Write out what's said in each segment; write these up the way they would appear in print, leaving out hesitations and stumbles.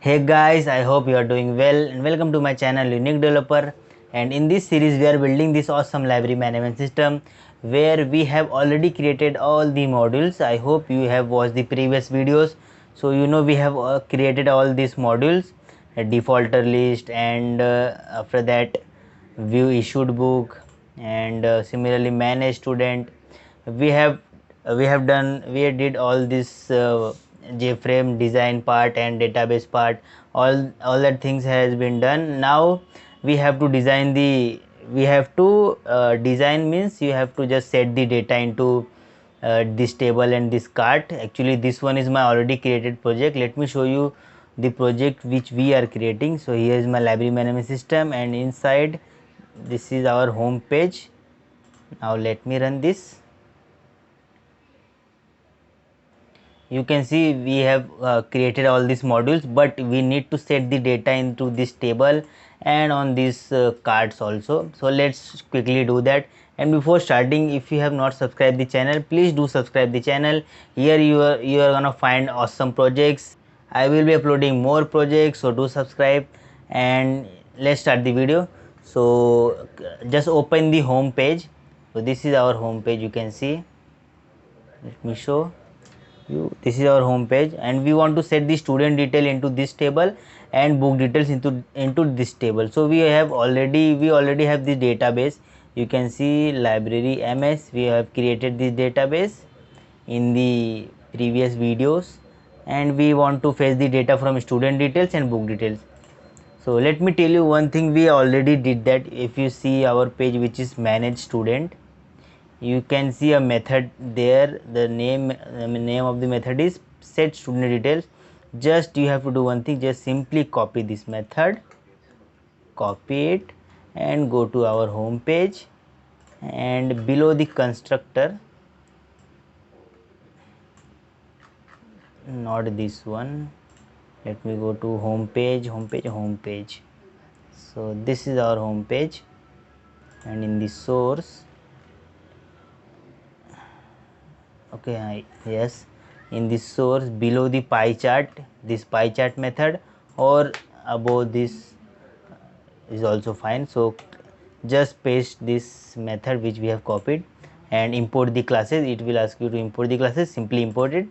Hey guys, I hope you are doing well and welcome to my channel Unique Developer. And in this series we are building this awesome library management system where we have already created all the modules. I hope you have watched the previous videos. So you know we have created all these modules, a defaulter list, and after that view issued book, and similarly manage student. We have we did all this JFrame design part and database part. All that things has been done. Now we have to design the we have to design means you have to just set the data into this table and this cart. Actually this one is my already created project. Let me show you the project which we are creating. So here is my library management system, and inside this is our home page. Now let me run this. You can see we have created all these modules, but we need to set the data into this table and on these cards also. So let's quickly do that. And before starting, if you have not subscribed the channel, please do subscribe the channel. Here you are gonna find awesome projects. I will be uploading more projects, so do subscribe. And let's start the video. So just open the home page. So this is our home page. You can see, let me show you. This is our home page, and we want to set the student detail into this table and book details into this table. So we already have the database. You can see library ms. We have created this database in the previous videos, and we want to fetch the data from student details and book details. So let me tell you one thing, we already did that. If you see our page which is manage student, you can see a method there. The name of the method is set student details. Just you have to do one thing, just simply copy this method, copy it, and go to our home page, and below the constructor, not this one, let me go to home page. So this is our home page, and in the source, yes, in the source below the pie chart, this pie chart method, or above this is also fine. So just paste this method which we have copied and import the classes. It will ask you to import the classes, simply import it.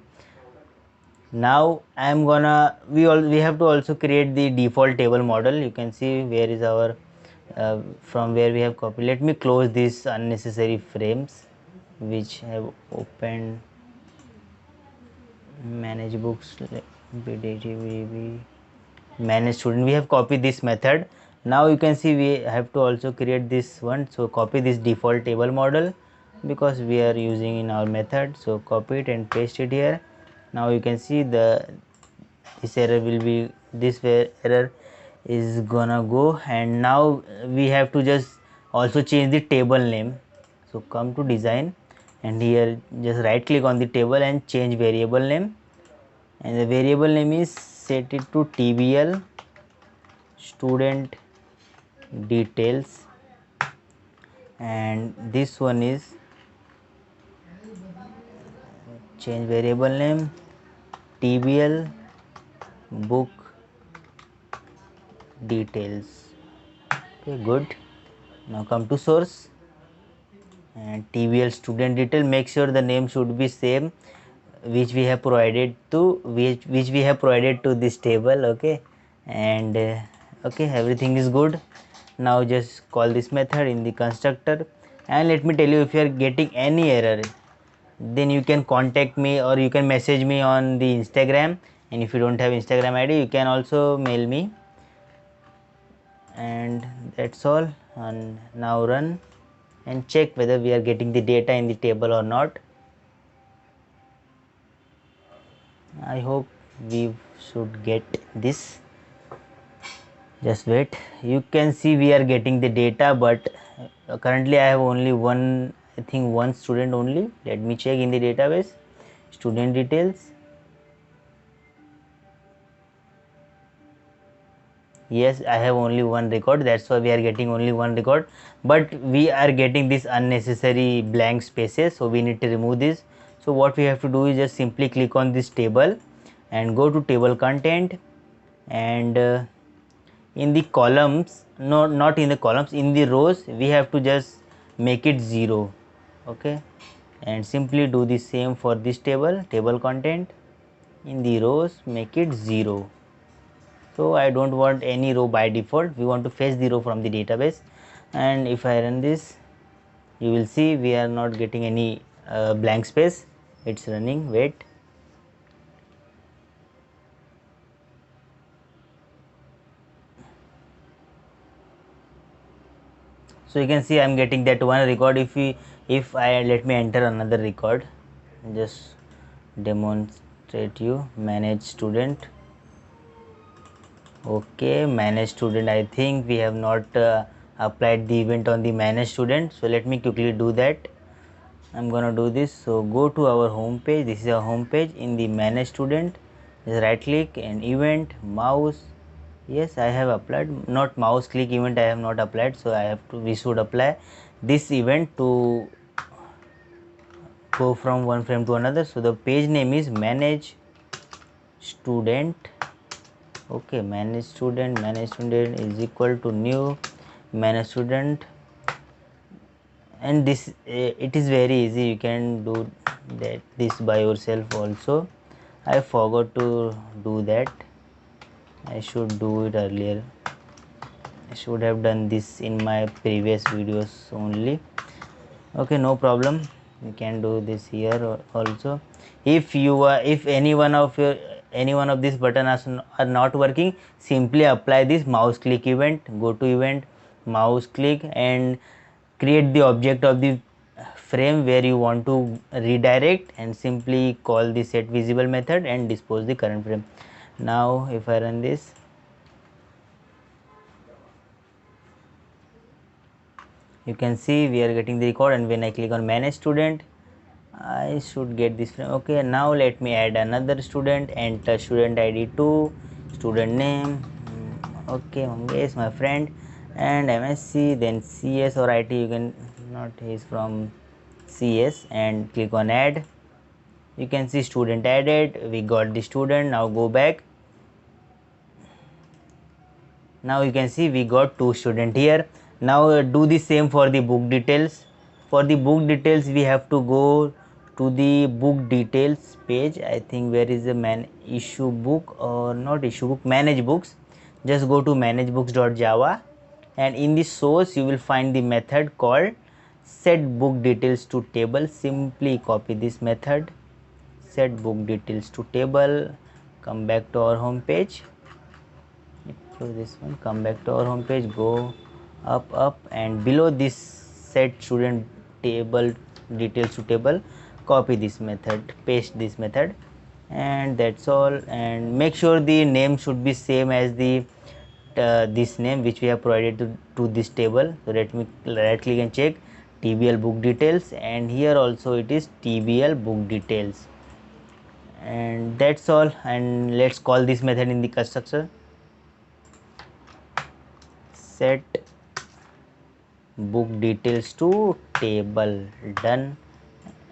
Now I am gonna we have to also create the default table model. You can see where is our from where we have copied. Let me close these unnecessary frames which have opened. Manage books, manage student, we have copied this method. Now you can see we have to also create this one. So copy this default table model because we are using in our method. So copy it and paste it here. Now you can see this error will be, error is gonna go. And now we have to just also change the table name. So come to design, and here just right click on the table and change variable name, and the variable name is set it to tbl student details, and this one is change variable name tbl book details. Okay, good. Now come to source and tbl student detail. Make sure the name should be same which we have provided to this table. Okay, and okay, everything is good. Now just call this method in the constructor, and let me tell you, if you are getting any error, then you can contact me or you can message me on the Instagram. And if you don't have Instagram ID, you can also mail me. And that's all. And now run and check whether we are getting the data in the table or not. I hope we should get this. Just wait. You can see we are getting the data, but currently I have only one, I think one student only. Let me check in the database, student details. Yes, I have only one record. That's why we are getting only one record, but we are getting this unnecessary blank spaces, so we need to remove this. So what we have to do is just simply click on this table and go to table content, and in the columns, no, not in the columns, in the rows we have to just make it 0. Okay, and simply do the same for this table content. In the rows make it 0. So I don't want any row by default, we want to fetch the row from the database. And if I run this, you will see we are not getting any blank space. It's running, wait. So you can see I'm getting that one record. If I let me enter another record, just demonstrate you, manage student. Okay, manage student, I think we have not applied the event on the manage student, so let me quickly do that. I'm gonna do this. So go to our home page, this is our home page. In the manage student, just right click and event, mouse. Yes, I have applied, not mouse click event I have not applied, so we should apply this event to go from one frame to another. So the page name is manage student. Okay, manage student is equal to new manage student, and this it is very easy, you can do this by yourself also. I forgot to do that, I should do it earlier. I should have done this in my previous videos only. Okay, no problem, you can do this here also. If any one of these buttons are not working, simply apply this mouse click event. Go to event, mouse click, and create the object of the frame where you want to redirect, and simply call the set visible method and dispose the current frame. Now if I run this, you can see we are getting the record, and when I click on manage student, I should get this frame. Okay, now let me add another student. Enter student ID 2, student name, okay, Mangesh, my friend, and MSc, then CS or IT, you can not, he is from CS, and click on add. You can see student added, we got the student. Now go back. Now you can see we got 2 student here. Now do the same for the book details. For the book details we have to go to the book details page. I think where is the issue book, or not issue book, manage books. Just go to managebooks.java, and in the source you will find the method called set book details to table. Simply copy this method, set book details to table. Come back to our home page. So this one, come back to our home page, go up, and below this set student table details to table, copy this method, paste this method, and that's all. And make sure the name should be same as the this name which we have provided to this table. So let me right click and check TBL book details, and here also it is TBL book details, and that's all. And let's call this method in the constructor, set book details to table. Done,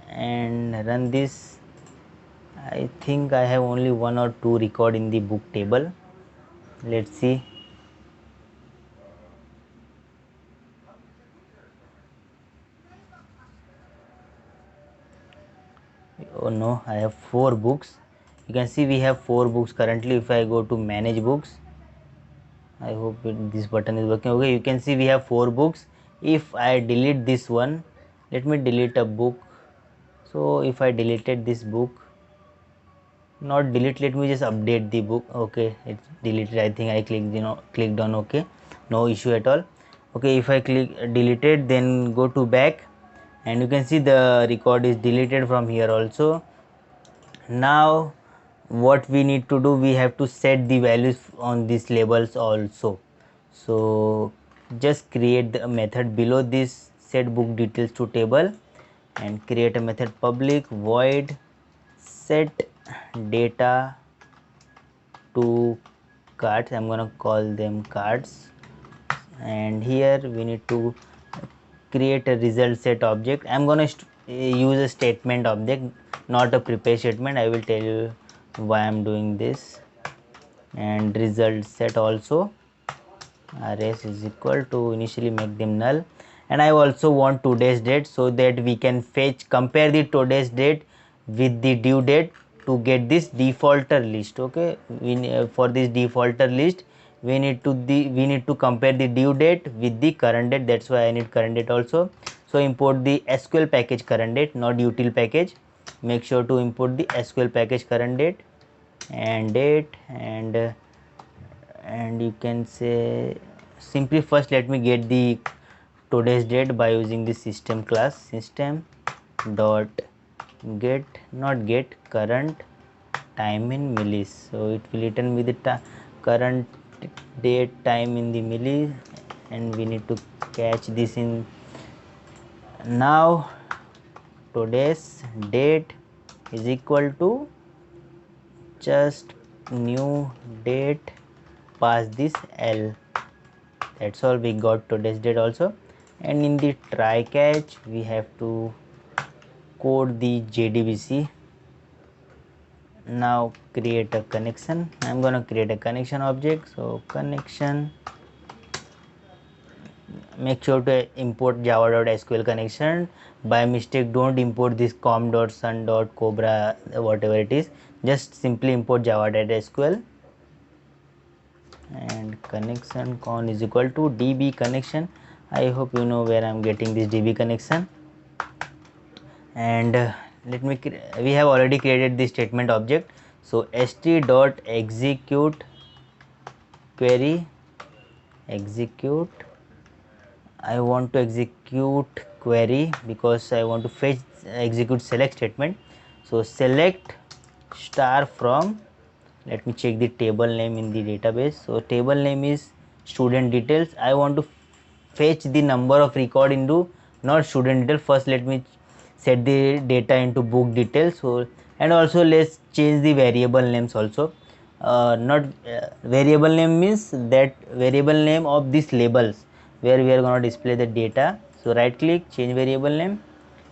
and run this. I think I have only 1 or 2 record in the book table. Let's see. Oh no, I have 4 books. You can see we have 4 books currently. If I go to manage books, I hope this button is working. Okay, you can see we have 4 books. If I delete this one, let me delete a book. So if I deleted this book, not delete, let me just update the book. Okay, it's deleted. I think I clicked on okay, no issue at all. Okay, if I click deleted, then go to back, and you can see the record is deleted from here also. Now what we need to do, we have to set the values on these labels also. So just create the method below this set book details to table, and create a method public void set data to cards. I'm gonna call them cards, and here we need to create a result set object. I'm gonna use a statement object, not a prepare statement. I will tell you why I'm doing this. and result set also rs is equal to, initially make them null, and I also want today's date so that we can compare the today's date with the due date to get this defaulter list. Okay, for this defaulter list we need to compare the due date with the current date. That's why I need current date also. So import the SQL package current date, not util package. Make sure to import the SQL package current date and date, and you can say simply first let me get the today's date by using the system class, system dot get, not get, current time in millis. So it will return me the current date time in the millis, and we need to catch this in. Now today's date is equal to just new date, pass this L. That's all, we got today's date also. And in the try catch we have to code the JDBC. Now create a connection. I'm gonna create a connection object. So connection, make sure to import java.sql connection. By mistake don't import this com.sun.cobra whatever it is, just simply import java.sql, and connection con is equal to db connection. I hope you know where I'm getting this db connection. And we have already created the statement object. So st.execute query, execute, I want to execute query because I want to fetch execute select statement. So select star from, let me check the table name in the database. So table name is student details. I want to fetch the number of record into not student detail. First let me set the data into book details. So and also let's change the variable names also. Not variable name means that variable name of these labels where we are going to display the data. So right click, change variable name,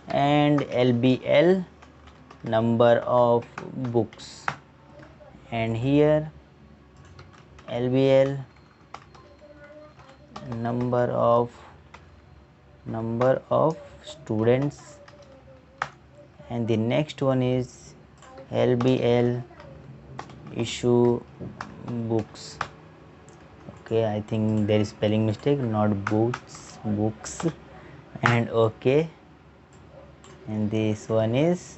and lbl number of books, and here lbl number of students, and the next one is lbl issue books. Okay, I think there is spelling mistake, not books, and okay, and this one is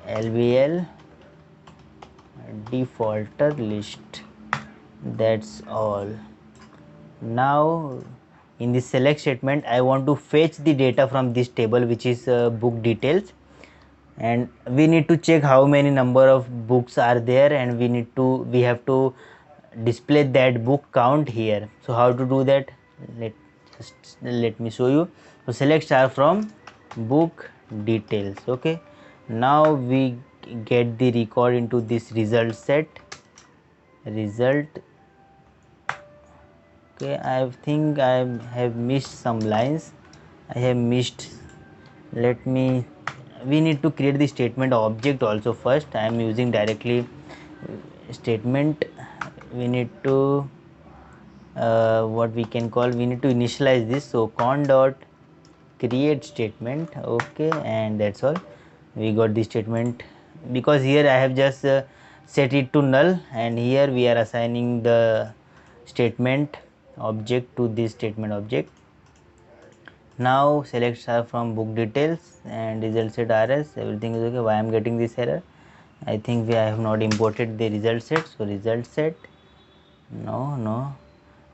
lbl defaulter list. That's all. Now in the select statement I want to fetch the data from this table which is book details, and we need to check how many number of books are there, and we have to display that book count here. So how to do that, let me show you. So select star from book details. Okay, now we get the record into this result set, result. Okay, I think I have missed some lines, I have missed. We need to create the statement object also first. I am using directly statement. We need to what we can call, we need to initialize this. So con dot create statement. Okay, and that's all, we got the statement. Because here I have just set it to null, and here we are assigning the statement object to this statement object. Now select star from book details and result set rs, everything is okay. Why I am getting this error, I think I have not imported the result set. So result set, no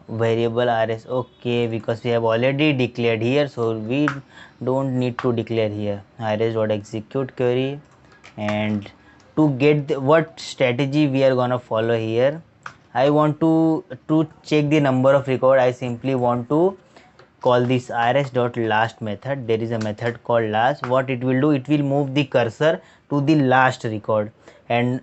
variable rs. Okay, because we have already declared here, so we don't need to declare here. rs dot execute query, and to get what strategy we are gonna follow here, I want to check the number of record. I simply want to call this rs dot last method. There is a method called last. What it will do, it will move the cursor to the last record, and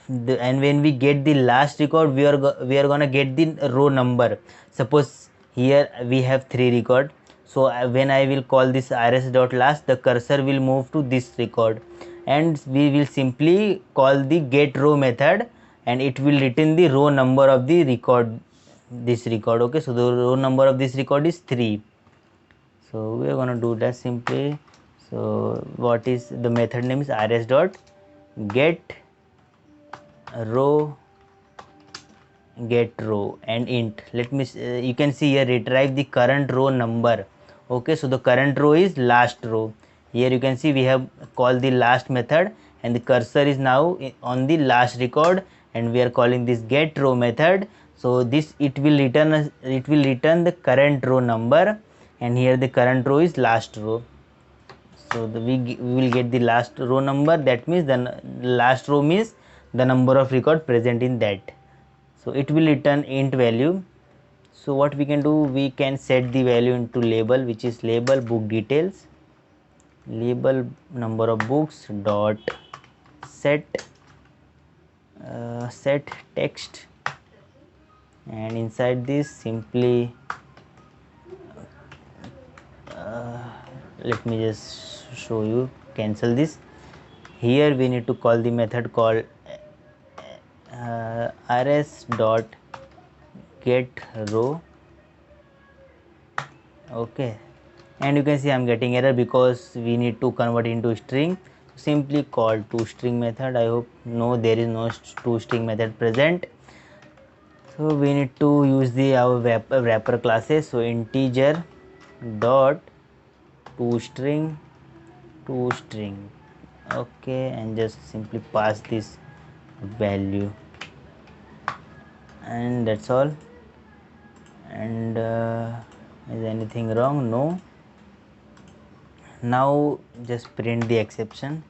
and when we get the last record, we are gonna get the row number. Suppose here we have 3 record. So when I will call this rs dot last, the cursor will move to this record, and we will simply call the get row method, and it will return the row number of the record, this record. Okay, so the row number of this record is 3. So we are going to do that simply. So what is the method name is rs dot get row and int. Let me you can see here retrieve the current row number. Okay, so the current row is last row. Here you can see we have called the last method, and the cursor is now on the last record, and we are calling this get row method. So this it will return the current row number, and here the current row is last row. So we will get the last row number. That means the last row means the number of record present in that. So it will return int value. So what we can do, we can set the value into label, which is label book details, label number of books dot set set text, and inside this simply let me just show you, cancel this. Here we need to call the method called rs dot get row. Okay, and you can see I'm getting error because we need to convert into string. Simply call toString method. I hope no, there is no toString method present. So we need to use the our wrapper classes. So integer dot toString. Okay, and just simply pass this value, and that's all. And is anything wrong? No. Now just print the exception,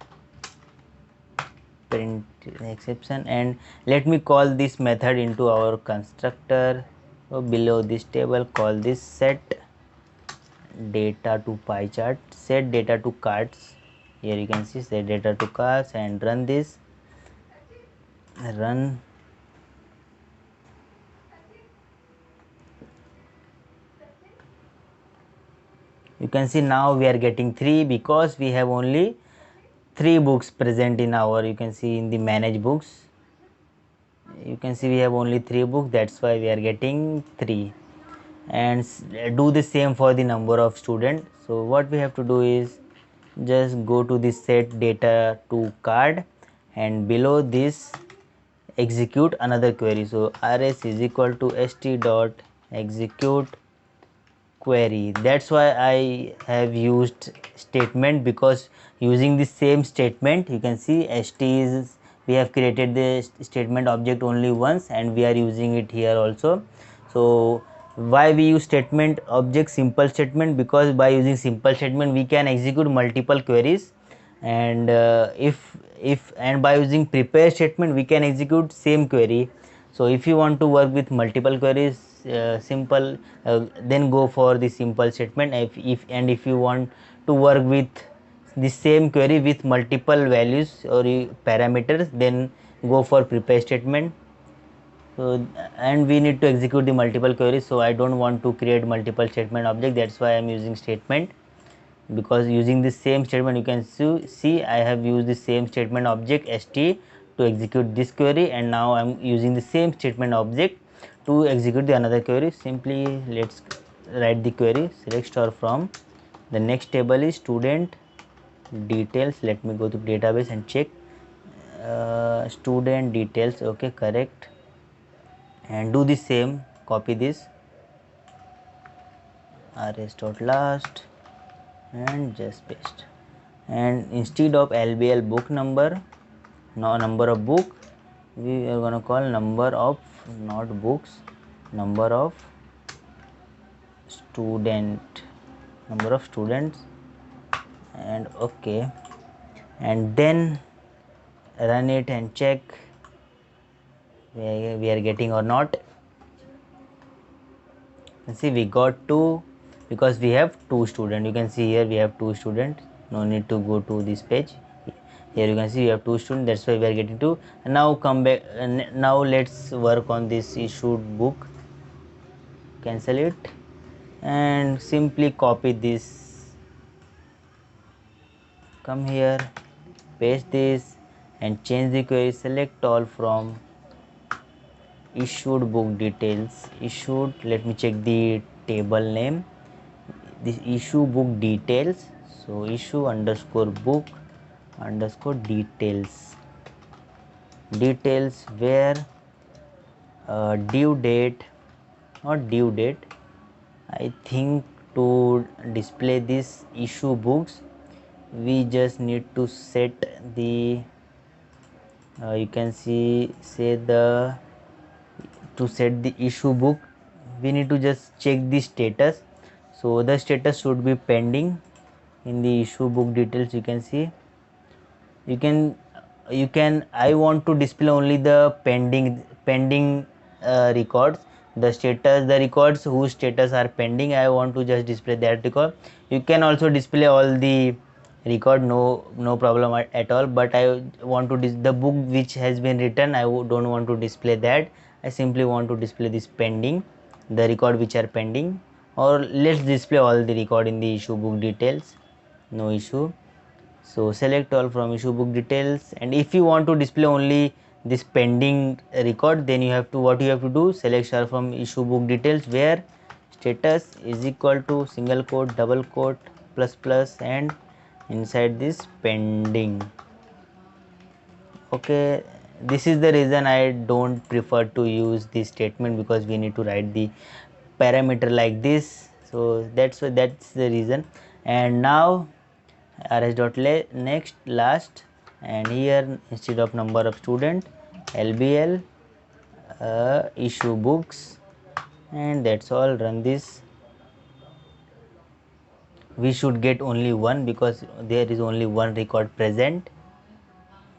and let me call this method into our constructor. So below this table, call this set data to pie chart, set data to cards. Here you can see set data to cards, and run this, run. You can see now we are getting 3 because we have only 3 books present in our, you can see in the manage books, you can see we have only 3 books, that's why we are getting 3. And do the same for the number of students. So what we have to do is just go to the set data to card, and below this execute another query. So rs is equal to st dot execute query. That's why I have used statement, because using the same statement, you can see st is, we have created the statement object only once, and we are using it here also. So why we use statement object simple statement? Because by using simple statement we can execute multiple queries, and and by using prepare statement we can execute same query. So if you want to work with multiple queries, simple, then go for the simple statement. If you want to work with the same query with multiple values or parameters, then go for prepare statement. So and we need to execute the multiple queries, so I don't want to create multiple statement object, that's why I am using statement. Because using the same statement, you can see I have used the same statement object st to execute this query, and now I am using the same statement object to execute the another query. Simply let's write the query, select star from the next table is student details. Let me go to database and check student details. Okay, correct, and do the same, copy this rs dot last and just paste, and instead of lbl book number, now number of book, we are gonna call number of, not books, number of student, number of students, and okay, and then run it and check we are getting or not. See, we got 2 because we have 2 students. You can see here we have 2 students, no need to go to this page. Here you can see we have 2 students, that's why we are getting 2. And now come back, now let's work on this issued book, cancel it, and simply copy this, come here paste this and change the query. Select all from issued book details. Issued, let me check the table name. This issue book details. So issue underscore book underscore details. Details where due date, not due date, I think to display this issue books we just need to set the you can see say the to set the issue book we need to just check the status. So the status should be pending. In the issue book details you can see you can I want to display only the pending records, the records whose status are pending. I want to just display that record. You can also display all the record, no problem at all, but I want to the book which has been written, I don't want to display that. I simply want to display this pending, the record which are pending, or let's display all the record in the issue book details, no issue. So select all from issue book details, and if you want to display only this pending record, then you have to what you have to do, select all from issue book details where status is equal to single quote, double quote, plus plus, and inside this pending. Okay, this is the reason I don't prefer to use this statement, because we need to write the parameter like this. So that's the reason. And now rs.next last, and here instead of number of student, lbl issue books, and that's all. Run this. We should get only one because there is only one record present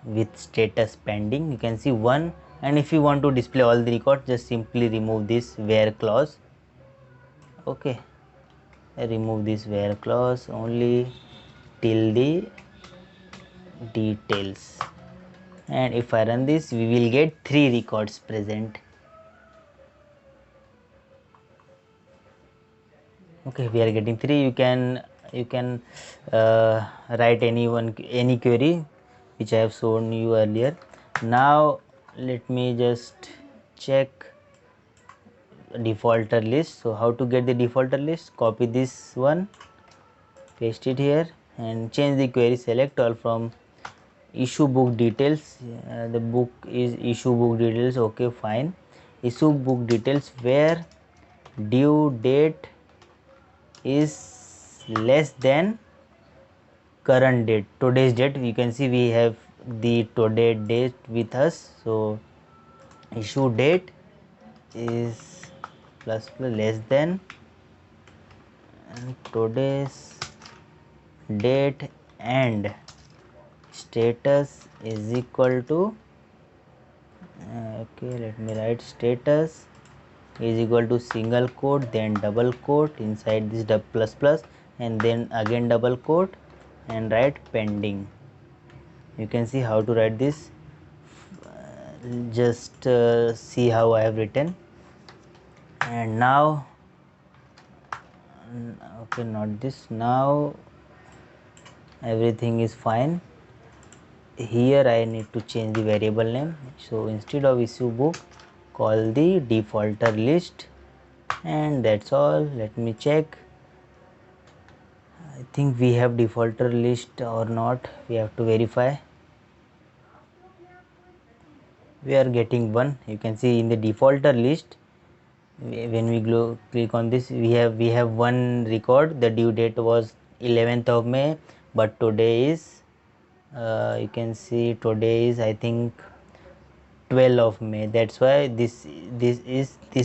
with status pending. You can see one, and if you want to display all the records, just simply remove this where clause. Okay, remove this where clause only till the details, and if I run this we will get 3 records present. Okay, we are getting 3. You can write any query which I have shown you earlier. Now let me just check defaulter list. So how to get the defaulter list? Copy this one, paste it here, and change the query. Select all from issue book details. The book is issue book details. Okay, fine. Issue book details where due date is less than current date, today's date. We can see we have the today date with us. So issue date is plus less than today's date, and status is equal to okay, let me write status is equal to single quote, then double quote, inside this plus plus, and then again double quote, and write pending. You can see how to write this. Just see how I have written. And now okay, not this. Now everything is fine. Here I need to change the variable name. So instead of issue book, call the defaulter list, and that's all. Let me check. I think we have defaulter list or not. We have to verify. We are getting one. You can see in the defaulter list, when we click on this, we have one record. The due date was 11th of May, but today is you can see today is I think 12th of May. That's why this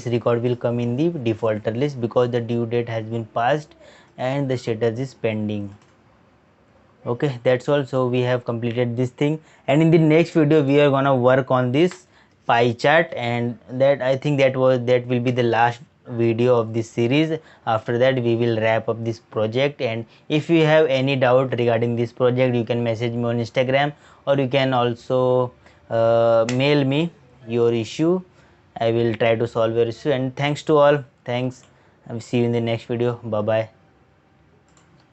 record will come in the defaulter list, because the due date has been passed and the status is pending. Okay, that's all. So we have completed this thing, and in the next video we are gonna work on this pie chart, and that I think that will be the last video of this series. After that we will wrap up this project, and if you have any doubt regarding this project, you can message me on Instagram, or you can also mail me your issue. I will try to solve your issue. And thanks to all. Thanks. I will see you in the next video. Bye bye.